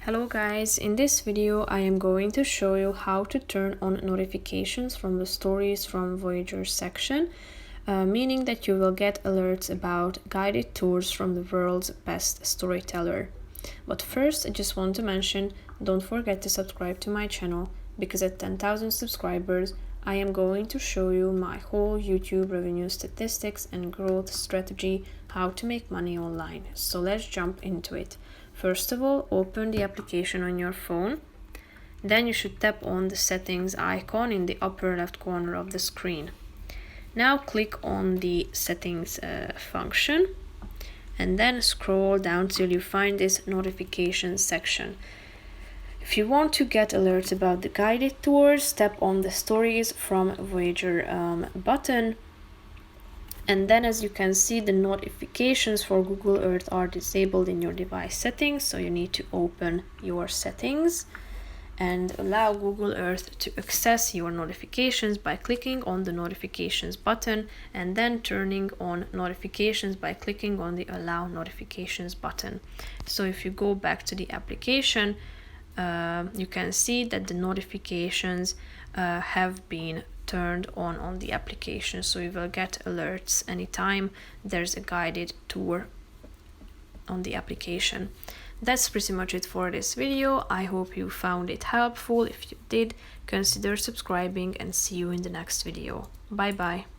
Hello guys, in this video I am going to show you how to turn on notifications from the stories from Voyager section, meaning that you will get alerts about guided tours from the world's best storyteller. But first I just want to mention, don't forget to subscribe to my channel, because at 10,000 subscribers I am going to show you my whole YouTube revenue statistics and growth strategy, how to make money online. So let's jump into it. First of all, open the application on your phone. Then you should tap on the settings icon in the upper left corner of the screen. Now click on the settings function and then scroll down till you find this notifications section. If you want to get alerts about the guided tours, tap on the stories from Voyager button. And then, as you can see, the notifications for Google Earth are disabled in your device settings, so you need to open your settings and allow Google Earth to access your notifications by clicking on the notifications button and then turning on notifications by clicking on the allow notifications button. So if you go back to the application, you can see that the notifications have been turned on the application, so you will get alerts anytime there's a guided tour on the application. That's pretty much it for this video. I hope you found it helpful. If you did, consider subscribing and see you in the next video. Bye bye.